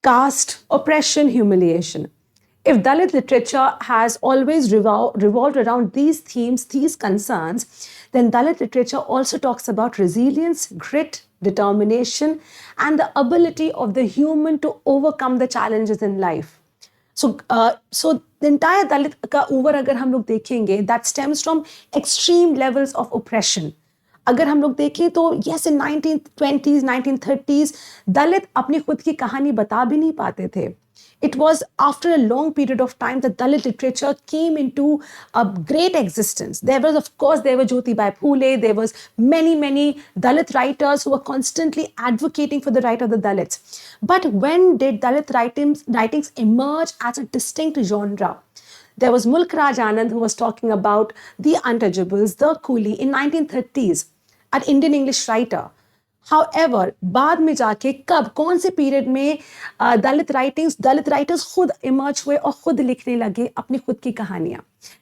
caste, oppression, humiliation. If Dalit literature has always revolved around these themes, these concerns, then Dalit literature also talks about resilience, grit, determination, and the ability of the human to overcome the challenges in life. So the entire Dalit ka over अगर हम लोग देखेंगे, that stems from extreme levels of oppression. अगर हम लोग देखें तो yes in 1920s 1930s दलित अपनी खुद की कहानी बता भी नहीं पाते थे. It was after a long period of time that Dalit literature came into a great existence. There was, of course, there were Jyotibai Phule, there was many Dalit writers who were constantly advocating for the right of the Dalits. But when did Dalit writings emerge as a distinct genre? There was Mulk Raj Anand who was talking about the untouchables, the coolie in 1930s, an Indian English writer. However, बाद में जाके कब कौन से period में दलित writers खुद emerge हुए और खुद लिखने लगे अपनी खुद की कहानियां.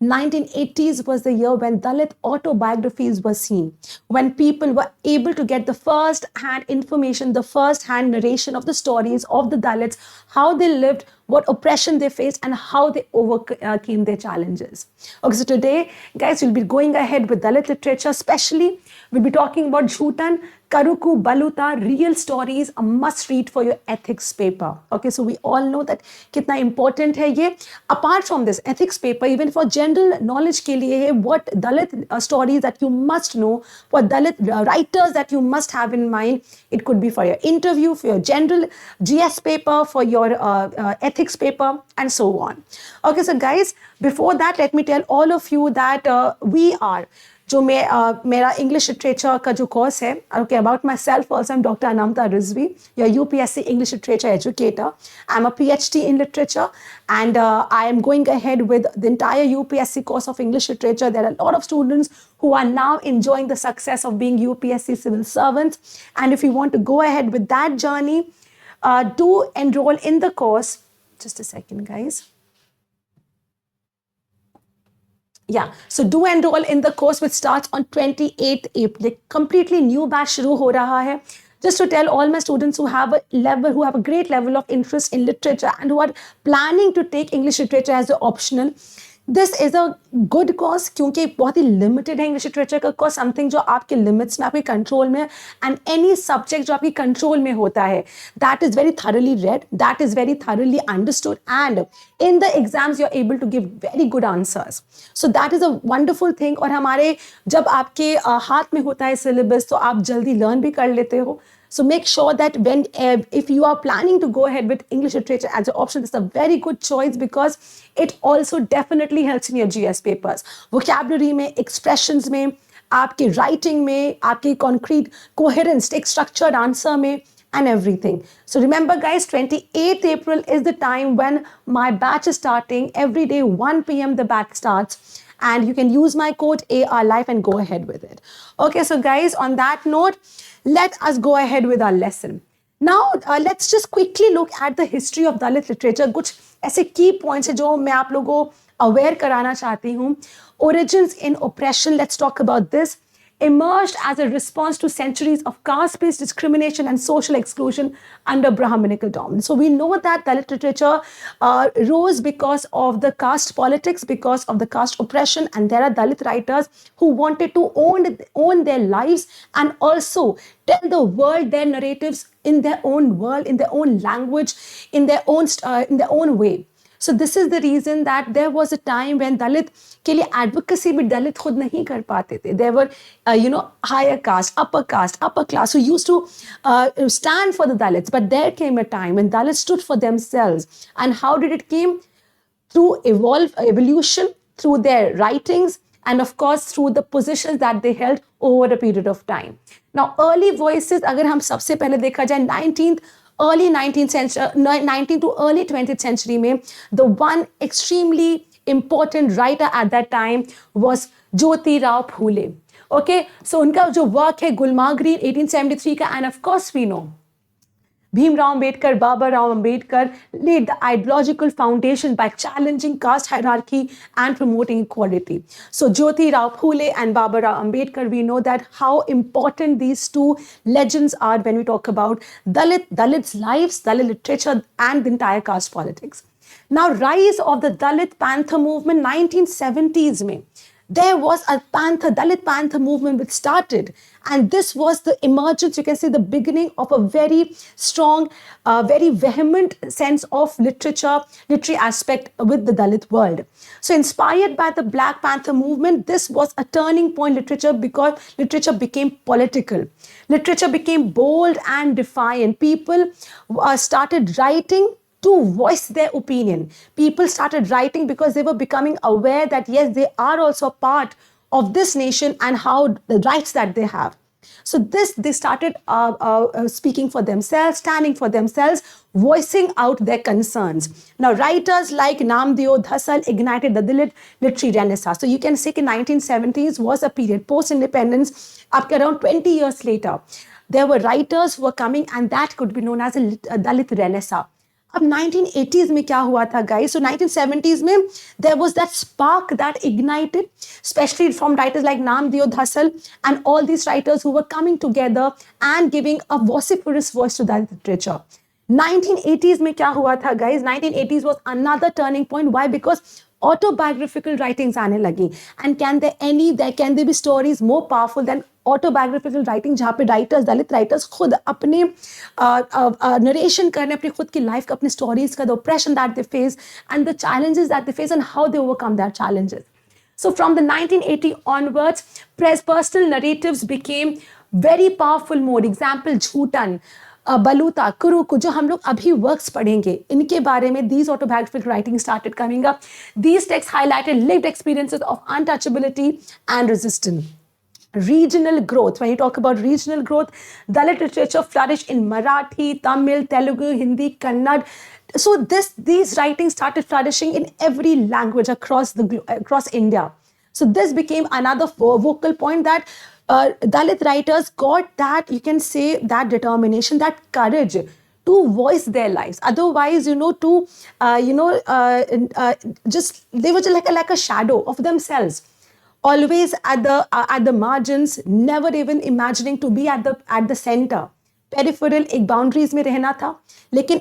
1980s was the year when Dalit autobiographies were seen, when people were able to get the first-hand information, the first-hand narration of the stories of the Dalits, how they lived, what oppression they faced, and how they overcame their challenges. Okay, so today, guys, we'll be going ahead with Dalit literature, especially we'll be talking about Joothan, Karukku, Baluta, real stories, a must read for your ethics paper. Okay, so we all know that kitna important hai ye. Apart from this ethics paper, even for general knowledge ke liye hai, what Dalit stories that you must know, what Dalit writers that you must have in mind. It could be for your interview, for your general GS paper, for your ethics paper, and so on. Okay, so guys, before that, let me tell all of you that we are जो मेरा English literature का जो course है, okay, about myself also, I'm Dr. Anamta Rizvi, your UPSC English literature educator. I'm a PhD in literature, and I am going ahead with the entire UPSC course of English literature. There are a lot of students who are now enjoying the success of being UPSC civil servants, and if you want to go ahead with that journey, do enroll in the course. Just a second, guys. Yeah, so do enroll in the course which starts on 28th April. Completely new batch shuru ho raha hai. Just to tell all my students who have a great level of interest in literature and who are planning to take English literature as an optional, this is a good course क्योंकि बहुत ही limited है English literature का course, something जो आपके limits में, आपके control में, and any subject जो आपके control में होता है, that is very thoroughly read, that is very thoroughly understood, and in the exams you're able to give very good answers. So that is a wonderful thing. और हमारे जब आपके हाथ में होता है syllabus तो आप जल्दी learn भी कर लेते हो. So make sure that if you are planning to go ahead with English literature as an option, it's a very good choice because it also definitely helps in your GS papers. Vocabulary में, expressions में, आपके writing में, आपके concrete coherence, take structured answer में, and everything. So remember guys, 28th April is the time when my batch is starting. Every day 1 p.m. the batch starts. And you can use my code ARLIFE and go ahead with it. Okay, so guys, on that note, let us go ahead with our lesson. Now, let's just quickly look at the history of Dalit literature. कुछ ऐसे key points हैं जो मैं आप लोगों को aware कराना चाहती हूँ. Origins in oppression, let's talk about this. Emerged as a response to centuries of caste-based discrimination and social exclusion under Brahminical dominance. So we know that Dalit literature rose because of the caste politics, because of the caste oppression, and there are Dalit writers who wanted to own their lives and also tell the world their narratives in their own world, in their own language, in their own way. So this is the reason that there was a time when Dalit के लिए advocacy भी Dalit खुद नहीं कर पाते थे. There were, higher caste, upper class who used to stand for the Dalits. But there came a time when Dalits stood for themselves. And how did it came? Through evolution, through their writings, and of course through the positions that they held over a period of time. Now, early voices, अगर हम सबसे पहले देखा जाए early 19th century, 19th to early 20th century में, the one extremely important writer at that time was Jyotirao Phule. Okay, so उनका जो work है गुलमागरी 1873 का, and of course we know Bhimrao Ambedkar, Baba Rao Ambedkar laid the ideological foundation by challenging caste hierarchy and promoting equality. So Jyoti Rao Phule and Baba Rao Ambedkar, we know that how important these two legends are when we talk about Dalits' lives, Dalit literature, and the entire caste politics. Now, rise of the Dalit Panther movement, 1970s mein. There was a Dalit Panther movement which started, and this was the emergence, you can say, the beginning of a very strong, very vehement sense of literary aspect with the Dalit world. So, inspired by the Black Panther movement, this was a turning point literature because literature became political. Literature became bold and defiant. People started writing to voice their opinion. People started writing because they were becoming aware that yes, they are also part of this nation and how the rights that they have. So they started speaking for themselves, standing for themselves, voicing out their concerns. Now, writers like Namdeo Dhasal ignited the Dalit literary renaissance. So you can say that 1970s was a period post-independence, up to around 20 years later. There were writers who were coming, and that could be known as a Dalit renaissance. अब 1980s में क्या हुआ था guys? So 1970s में there was that spark that ignited, especially from writers like Namdeo Dhasal and all these writers who were coming together and giving a vociferous voice to that literature. 1980s में क्या हुआ था guys? 1980s was another turning point. Why? Because autobiographical writings आने लगी. And can there be stories more powerful than autobiographical writing, जहाँ पे writers, Dalit writers खुद अपने narration करने अपनी खुद की life का, अपनी stories का, the oppression that they face and the challenges that they face and how they overcome their challenges. So from the 1980 onwards, personal narratives became very powerful mode. Example, Joothan, Baluta, Karukku, जो हम लोग अभी works पढ़ेंगे, इनके बारे में these autobiographical writings started coming up. These texts highlighted lived experiences of untouchability and resistance. Regional growth. When you talk about regional growth, Dalit literature flourished in Marathi, Tamil, Telugu, Hindi, Kannada. So these writings started flourishing in every language across India. So this became another vocal point that Dalit writers got that, you can say, that determination, that courage to voice their lives. Otherwise, just they were just like a shadow of themselves. Always at the margins, never even imagining to be at the center. Peripheral, एक boundaries में रहना था. लेकिन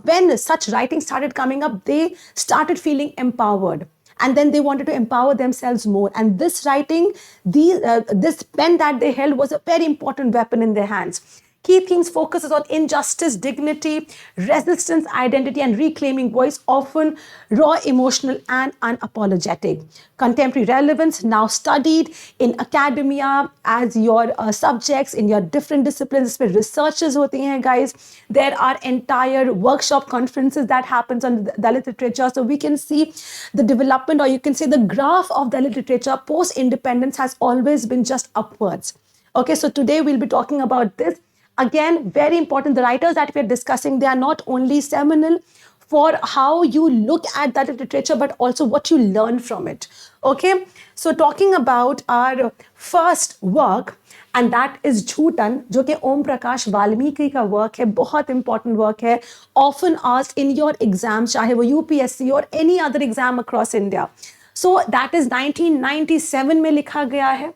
when such writing started coming up, they started feeling empowered. And then they wanted to empower themselves more. And this writing, this pen that they held was a very important weapon in their hands. Key themes focuses on injustice, dignity, resistance, identity, and reclaiming voice, often raw, emotional, and unapologetic. Contemporary relevance now studied in academia as your subjects in your different disciplines. Where researchers होती हैं, guys. There are entire workshop conferences that happens on Dalit literature. So we can see the development, or you can say the graph of Dalit literature post-independence has always been just upwards. Okay, so today we'll be talking about this. Again, very important, the writers that we are discussing, they are not only seminal for how you look at that literature, but also what you learn from it. Okay, so talking about our first work, and that is Joothan, जो कि ओम प्रकाश वाल्मीकि का work है, बहुत important work है, often asked in your exams, चाहे वो UPSC or any other exam across India. So that is 1997 में लिखा गया है,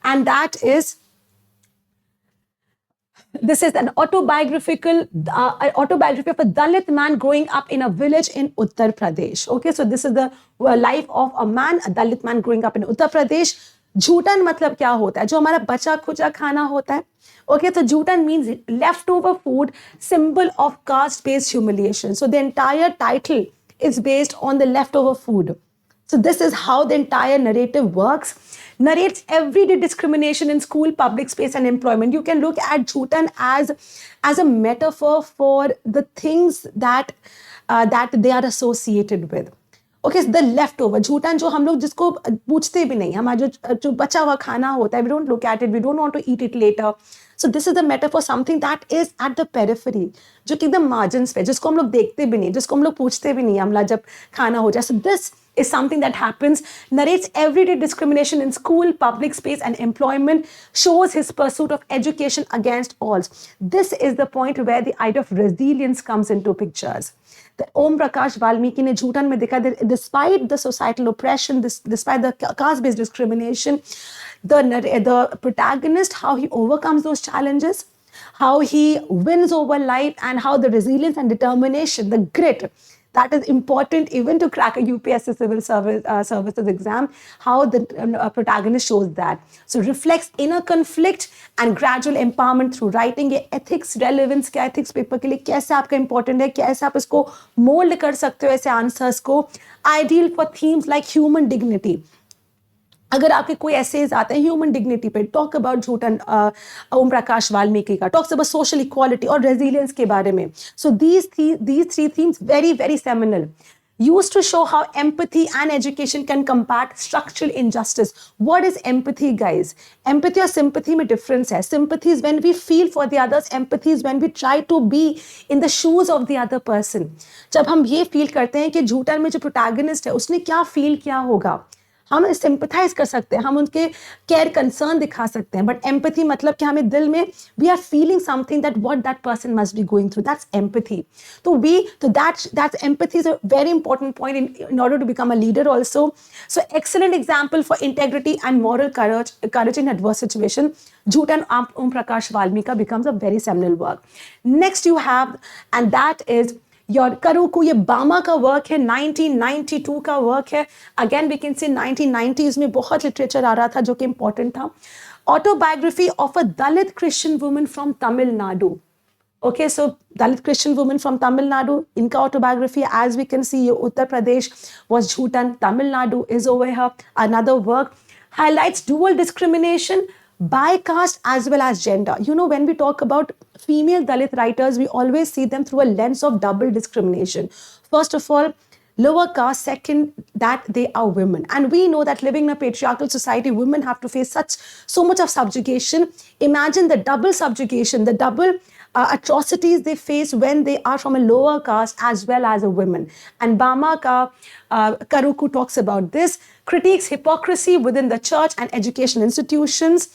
and that is this is an autobiography of a Dalit man growing up in a village in Uttar Pradesh. Okay, so this is the life of a man, a Dalit man growing up in Uttar Pradesh. Joothan मतलब क्या होता है? जो हमारा बचा खुचा खाना होता है. Okay, so Joothan means leftover food, symbol of caste-based humiliation. So the entire title is based on the leftover food. So this is how the entire narrative works. Narrates everyday discrimination in school, public space, and employment. You can look at Joothan as a metaphor for the things that they are associated with. Okay, so the leftover. Joothan जो हम लोग जिसको पूछते भी नहीं, हमारा जो बचा हुआ खाना होता है, we don't look at it, we don't want to eat it later. So this is the metaphor, something that is at the periphery, जो कि एकदम margins पे, जिसको हम लोग देखते भी नहीं, जिसको हम लोग पूछते भी नहीं, हमला जब खाना हो जाए. So this is something that happens, narrates everyday discrimination in school, public space and employment, shows his pursuit of education against odds. This is the point where the idea of resilience comes into pictures. The Om Prakash Valmiki ne Joothan mein dekha that despite the societal oppression, despite the caste-based discrimination, the protagonist, how he overcomes those challenges, how he wins over life, and how the resilience and determination, the grit, that is important even to crack a UPSC civil services exam, how the protagonist shows that. So reflects inner conflict and gradual empowerment through writing. ये ethics relevance क्या ethics paper के लिए कैसे आपका important है, कैसे आप इसको mold कर सकते हो ऐसे answers को. Ideal for themes like human dignity. अगर आपके कोई एसेज आते हैं ह्यूमन डिग्निटी पे, टॉक अबाउट जूठन ओम प्रकाश वाल्मीकि का, टॉक्स अबाउट सोशल इक्वालिटी और रेजिलियंस के बारे में. So these three themes very very seminal, used to show how empathy and education can combat structural injustice. What is empathy, guys? Empathy or sympathy में difference है. Sympathy is when we feel for the others. Empathy is when we try to be in the shoes of the other person. जब हम ये feel करते हैं कि जूठन में जो protagonist है उसने क्या feel किया होगा, हम सिंपथाइज कर सकते हैं, हम उनके केयर कंसर्न दिखा सकते हैं. बट एम्पैथी मतलब कि हमें दिल में we are feeling something that what that person must be going through, that's empathy. तो that's empathy is a very important point in order to become a leader also. So excellent example for integrity and moral courage in adverse situation. Joothan Om Prakash Valmiki becomes a very seminal work. Next you have, and that is your Karukku. ये बामा का work है, 1992 का work है. Again we can say 1990s में बहुत literature आ रहा था जो कि इंपॉर्टेंट था. Autobiography of a Dalit Christian woman from Tamil Nadu. Okay, so Dalit Christian woman from Tamil Nadu, इनका autobiography as we can see. ये Uttar Pradesh was Joothan, Tamil Nadu is over here. Another work highlights dual discrimination by caste as well as gender. You know, when we talk about female Dalit writers, we always see them through a lens of double discrimination. First of all, lower caste. Second, that they are women. And we know that living in a patriarchal society, women have to face so much of subjugation. Imagine the double subjugation, the double atrocities they face when they are from a lower caste as well as a woman. And Bama ka Karukku talks about this, critiques hypocrisy within the church and education institutions.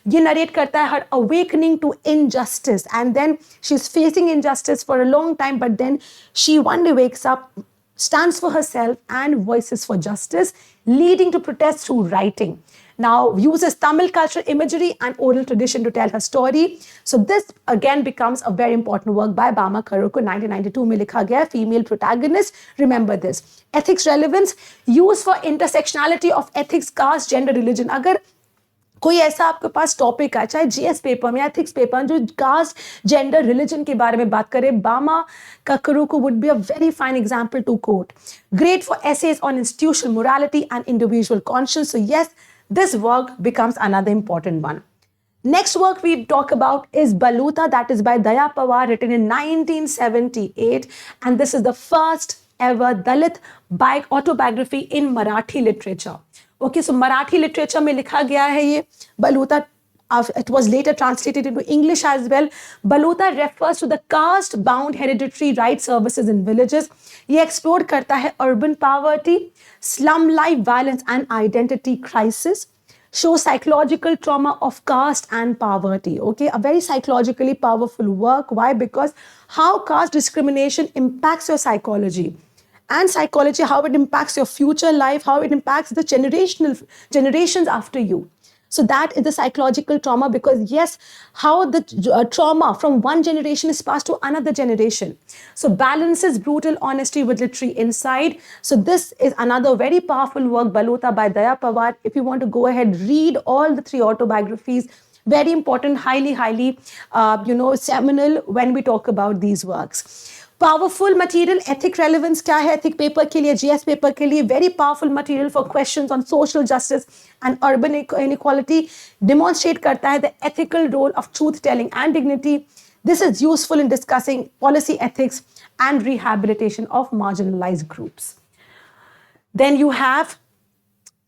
ये narrate करता है her awakening to injustice, and then she's facing injustice for a long time, but then she one day wakes up, stands for herself and voices for justice, leading to protests through writing. Now uses Tamil cultural imagery and oral tradition to tell her story. So this again becomes a very important work by Bama Karukku. 1992 में लिखा गया, female protagonist. Remember this. Ethics relevance, use for intersectionality of ethics, caste, gender, religion. अगर कोई ऐसा आपके पास topic है, चाहे GS paper में, एथिक्स पेपर में, जो कास्ट, जेंडर, रिलीजन के बारे में बात करे, बामा Karukku would be a very fine example to quote. Great for essays on institutional morality and individual conscience. So yes, this work becomes another important one. Next work we talk about is Baluta, that is by Daya Pawar, written in 1978, and this is the first ever Dalit autobiography in Marathi literature. Okay, so Marathi literature में लिखा गया है ये Baluta. It was later translated into English as well. Baluta refers to the caste-bound hereditary right services in villages. ये explore करता है urban poverty, slum life violence and identity crisis. Shows psychological trauma of caste and poverty. Okay, a very psychologically powerful work. Why? Because how caste discrimination impacts your psychology. And psychology, how it impacts your future life, how it impacts the generations after you. So that is the psychological trauma, because yes, how the trauma from one generation is passed to another generation. So balances brutal honesty with literary insight. So this is another very powerful work, Baluta by Daya Pawar. If you want to go ahead, read all the three autobiographies. Very important, highly seminal when we talk about these works. Powerful material, ethic relevance क्या है ethic paper के लिए, GS paper के लिए, very powerful material for questions on social justice and urban inequality. Demonstrate करता है the ethical role of truth telling and dignity. This is useful in discussing policy ethics and rehabilitation of marginalized groups. Then you have,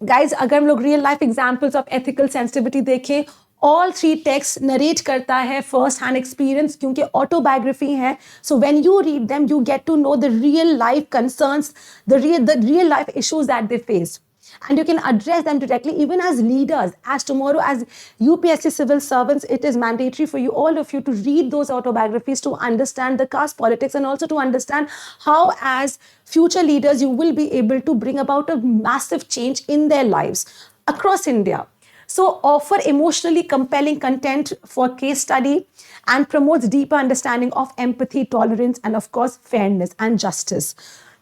guys, अगर हम लोग real life examples of ethical sensitivity देखें, all three texts narrate करता है first hand experience क्योंकि autobiography है. So when you read them, you get to know the real life concerns, the real life issues that they face. And you can address them directly even as leaders. As tomorrow, as UPSC civil servants, it is mandatory for you, all of you, to read those autobiographies to understand the caste politics and also to understand how as future leaders you will be able to bring about a massive change in their lives across India. So offer emotionally compelling content for case study and promotes deeper understanding of empathy, tolerance, and of course, fairness and justice.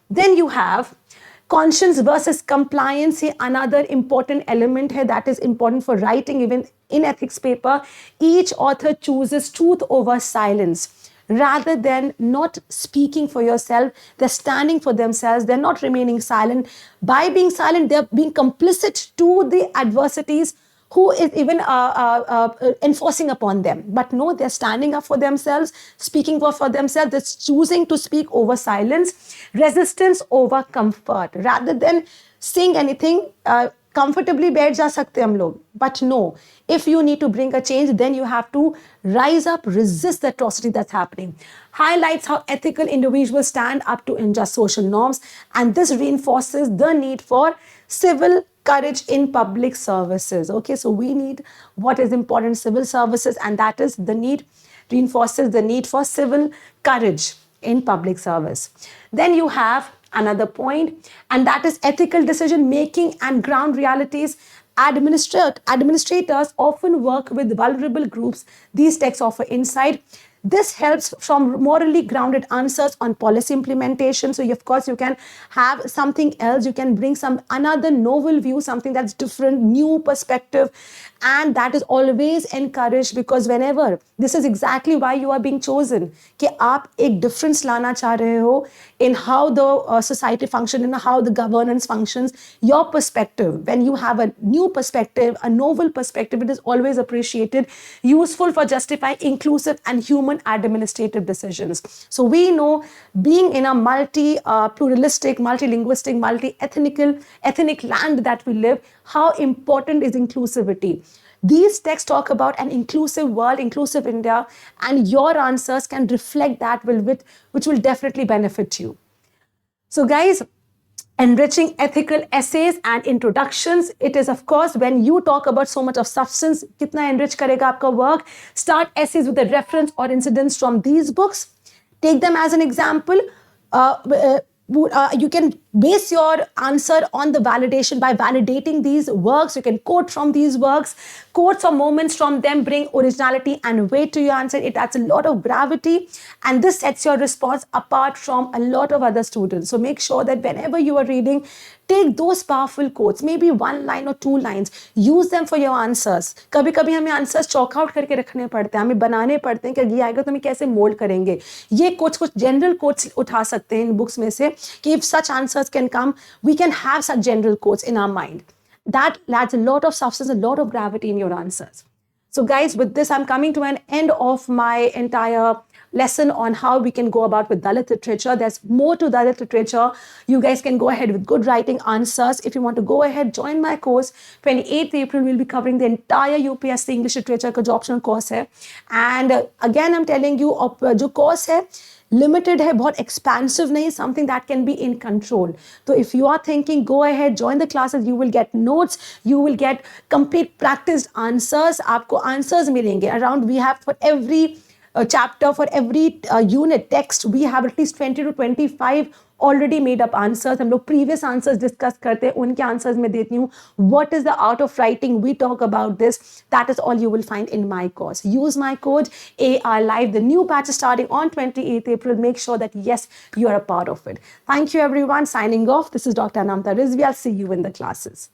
Then you have conscience versus compliance, another important element here that is important for writing even in ethics paper. Each author chooses truth over silence. Rather than not speaking for yourself, they're standing for themselves. They're not remaining silent. By being silent, they're being complicit to the adversities who is even enforcing upon them. But no, they're standing up for themselves, speaking for themselves. They're choosing to speak over silence, resistance over comfort. Rather than saying anything, comfortably बैठ जा सकते हम लोग. But no, if you need to bring a change, then you have to rise up, resist the atrocity that's happening. Highlights how ethical individuals stand up to unjust social norms, and this reinforces the need for civil courage in public services. Okay, so we need what is important, civil services, and that is the need, reinforces the need for civil courage in public service. Then you have another point, and that is ethical decision making and ground realities. Administrators often work with vulnerable groups. These texts offer insight. This helps from morally grounded answers on policy implementation. So, of course, you can have something else. You can bring some another novel view, something that's different, new perspective. And that is always encouraged because whenever, this is exactly why you are being chosen. कि आप एक difference लाना चाह रहे हो in how the society functions, in how the governance functions. Your perspective, when you have a new perspective, a novel perspective, it is always appreciated, useful for justifying inclusive and human administrative decisions. So we know being in a pluralistic, multilinguistic, ethnic land that we live, how important is inclusivity. These texts talk about an inclusive world, inclusive India, and your answers can reflect that, which will definitely benefit you. So guys, enriching ethical essays and introductions. It is, of course, when you talk about so much of substance, kitna enrich karega aapka work. Start essays with a reference or incidents from these books. Take them as an example. You can base your answer on the validation by validating these works. You can quote from these works. Quotes or moments from them bring originality and weight to your answer. It adds a lot of gravity, and this sets your response apart from a lot of other students. So make sure that whenever you are reading, take those powerful quotes, maybe one line or two lines, use them for your answers. कभी कभी हमें answers chalk out करके रखने पड़ते हैं, हमें बनाने पड़ते हैं कि ये आएगा तो हमें कैसे मोल्ड करेंगे. ये कुछ general quotes उठा सकते हैं इन books में से कि if such answers can come, we can have such general quotes in our mind. That adds a lot of substance, a lot of gravity in your answers. So guys, with this, I'm coming to an end of my entire lesson on how we can go about with Dalit literature. There's more to Dalit literature. You guys can go ahead with good writing answers. If you want to go ahead, join my course. 28th April, we'll be covering the entire UPSC English literature का जो optional course है. And again, I'm telling you, जो course है, limited है, बहुत expansive नहीं, something that can be in control. So if you are thinking, go ahead, join the classes. You will get notes. You will get complete practiced answers. आपको answers मिलेंगे. Around, we have for every chapter, for every unit text, we have at least 20 to 25 already made up answers. हम लोग previous answers discuss करते हैं, उनके answers मैं देती हूँ. What is the art of writing? We talk about this. That is all you will find in my course. Use my code AR Live. The new batch is starting on 28th April. Make sure that yes, you are a part of it. Thank you everyone. Signing off. This is Dr. Anamta Rizvi. I'll see you in the classes.